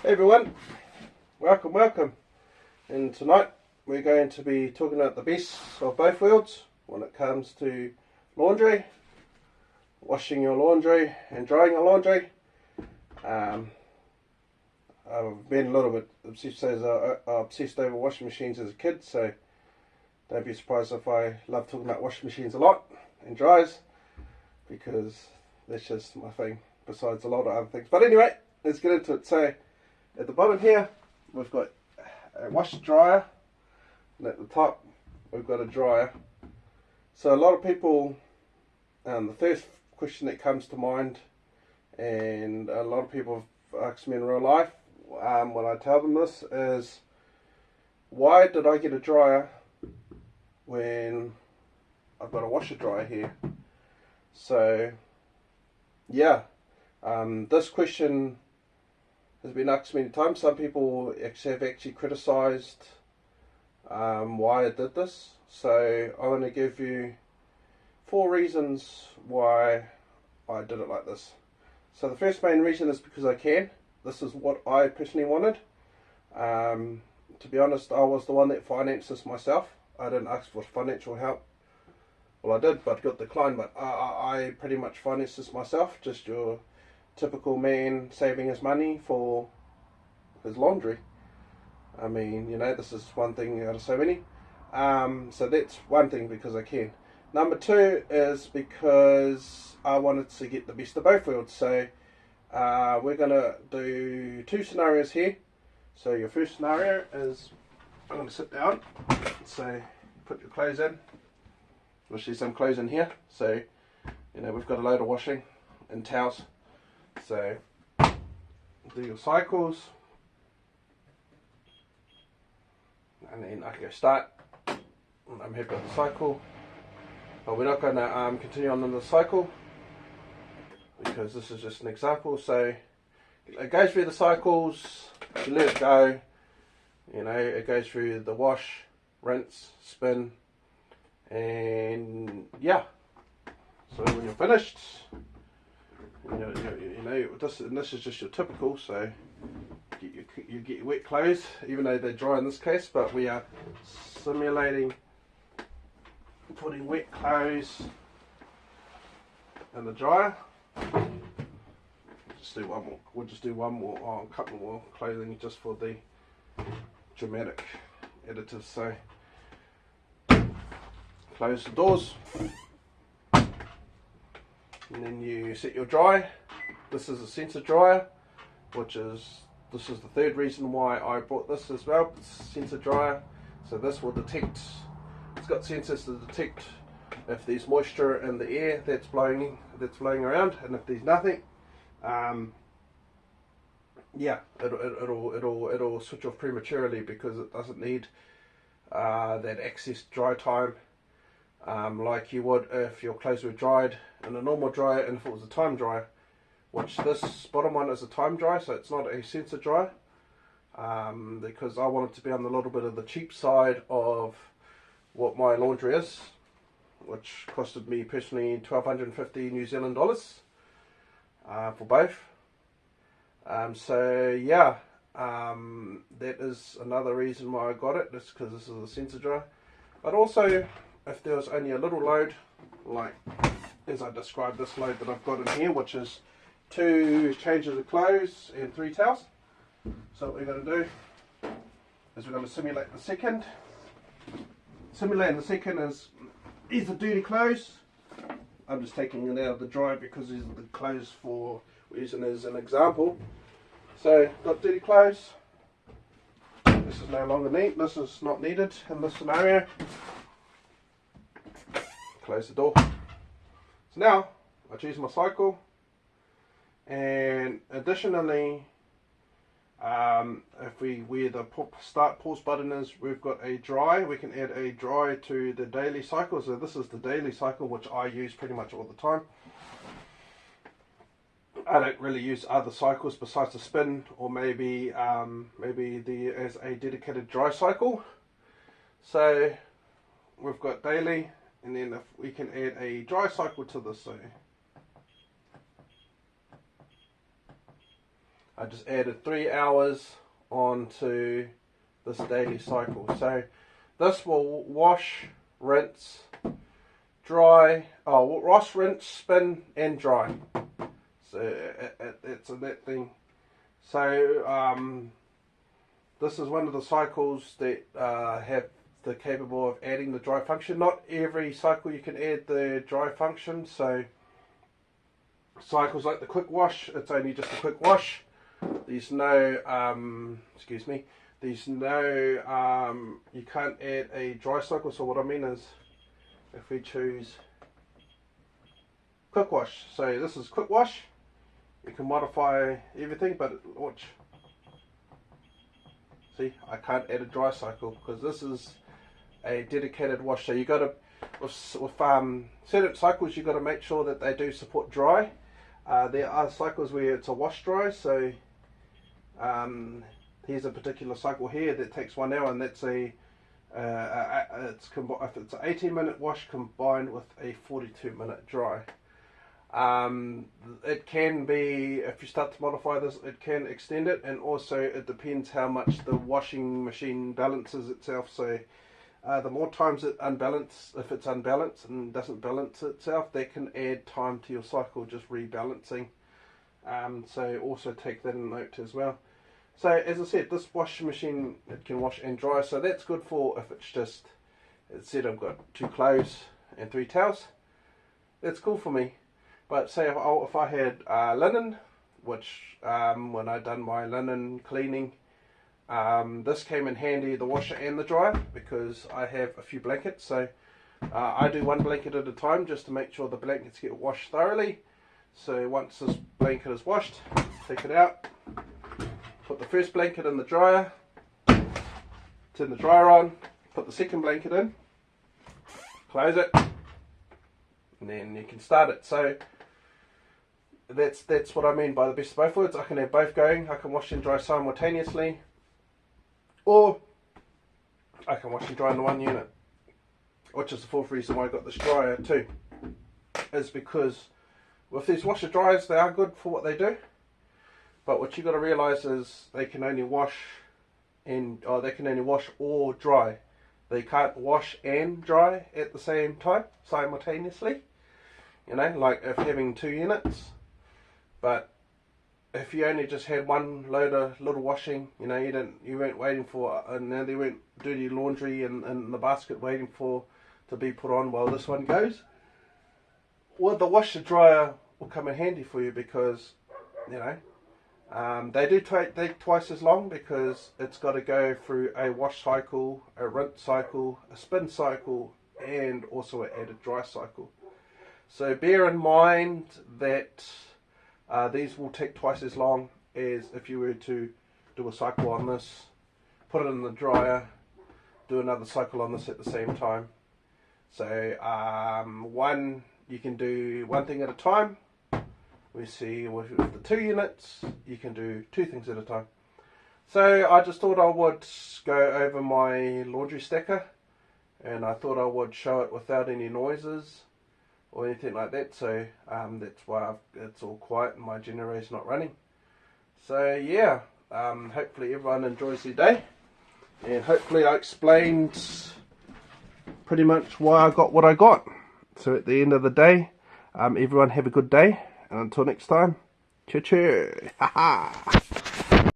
Hey everyone, welcome. And tonight we're going to be talking about the best of both worlds when it comes to laundry, washing your laundry and drying your laundry. I've been a little bit obsessed over washing machines as a kid, so don't be surprised if I love talking about washing machines a lot and dryers, because that's just my thing, besides a lot of other things. But anyway, let's get into it. So at the bottom here, we've got a washer dryer, and at the top, we've got a dryer. So a lot of people, the first question that comes to mind, and a lot of people have asked me in real life, when I tell them this, is why did I get a dryer when I've got a washer dryer here? So, yeah, this question has been asked many times. Some people have actually criticised why I did this. So I want to give you 4 reasons why I did it like this. So the first main reason is because I can. This is what I personally wanted. To be honest, I was the one that financed this myself. I didn't ask for financial help. Well, I did, but got declined. But I pretty much financed this myself. Just your typical man saving his money for his laundry. I mean, you know, this is one thing out of so many. So that's one thing, because I can. Number 2 is because I wanted to get the best of both worlds. So we're going to do 2 scenarios here. So your first scenario is, I'm going to sit down. So put your clothes in. We'll see some clothes in here. So, you know, we've got a load of washing and towels. So do your cycles, and then I can go start. I'm happy with the cycle, but we're not going to continue on in the cycle, because this is just an example. So it goes through the cycles, you let it go, you know, it goes through the wash, rinse, spin, and yeah. So when you're finished, you know, this is just your typical. So you get your wet clothes, even though they're dry in this case, but we are simulating putting wet clothes in the dryer. Just do one more. We'll just do one more, a couple more clothing just for the dramatic editors. So close the doors. And then you set your dry. This is a sensor dryer, this is the third reason why I bought this as well. It's a sensor dryer, so this will detect. It's got sensors to detect if there's moisture in the air that's blowing around, and if there's nothing, yeah, it'll switch off prematurely, because it doesn't need that excess dry time. Like you would if your clothes were dried in a normal dryer, and if it was a time dryer, which this bottom one is a time dryer, so it's not a sensor dryer, because I want it to be on a little bit of the cheap side of what my laundry is, which costed me personally 1,250 New Zealand dollars for both. So yeah, that is another reason why I got it, just because this is a sensor dryer. But also, if there was only a little load, like as I described this load that I've got in here, which is 2 changes of clothes and 3 towels. So what we're going to do is we're going to simulate the second. Simulating the second is the dirty clothes. I'm just taking it out of the dryer because these are the clothes we're using as an example. So got dirty clothes. This is no longer neat. This is not needed in this scenario. Close the door. So now I choose my cycle, and additionally, if where the start pause button is, we've got a dry. We can add a dry to the daily cycle. So this is the daily cycle, which I use pretty much all the time. I don't really use other cycles besides the spin, or maybe as a dedicated dry cycle. So we've got daily, and then if we can add a dry cycle to this. So I just added 3 hours onto this daily cycle. So this will wash, rinse, dry, wash, rinse, spin and dry. So it's a that thing. So this is one of the cycles that have the capable of adding the dry function. Not every cycle you can add the dry function. So cycles like the quick wash, it's only just a quick wash. There's no you can't add a dry cycle. So what I mean is, if we choose quick wash, so this is quick wash, you can modify everything, but watch. See, I can't add a dry cycle because this is a dedicated wash. So you got to, with certain cycles, you got to make sure that they do support dry. There are cycles where it's a wash dry. So here's a particular cycle here that takes 1 hour, and that's if it's an 18-minute wash combined with a 42-minute dry. It can be, if you start to modify this, it can extend it, and also it depends how much the washing machine balances itself. So the more times if it's unbalanced and doesn't balance itself, that can add time to your cycle, just rebalancing. So also take that in note as well. So as I said, this washing machine, it can wash and dry, so that's good for if it's just, it said I've got 2 clothes and 3 towels. That's cool for me. But say if I had linen, which when I done my linen cleaning, this came in handy, the washer and the dryer, because I have a few blankets. So I do 1 blanket at a time just to make sure the blankets get washed thoroughly. So once this blanket is washed, take it out, put the first blanket in the dryer, turn the dryer on, put the second blanket in, close it, and then you can start it. So that's what I mean by the best of both worlds. I can have both going. I can wash and dry simultaneously, or I can wash and dry in the one unit, which is the 4th reason why I got this dryer too, is because with these washer dryers, they are good for what they do, but what you got to realise is they can only wash or dry. They can't wash and dry at the same time simultaneously. You know, like if having 2 units. But if you only just had one load of little washing, you know, you weren't waiting for, and now there weren't dirty laundry in the basket waiting to be put on while this one goes. Well, the washer dryer will come in handy for you, because, you know, they do take twice as long, because it's got to go through a wash cycle, a rinse cycle, a spin cycle, and also an added dry cycle. So bear in mind that these will take twice as long as if you were to do a cycle on this, put it in the dryer, do another cycle on this at the same time. So you can do one thing at a time. We see with the 2 units, you can do 2 things at a time. So I just thought I would go over my laundry stacker, and I thought I would show it without any noises or anything like that. So that's why it's all quiet and my generator's not running. So yeah, hopefully everyone enjoys their day, and hopefully I explained pretty much why I got what I got. So at the end of the day, everyone have a good day, and until next time, cheer cheer. Ha ha.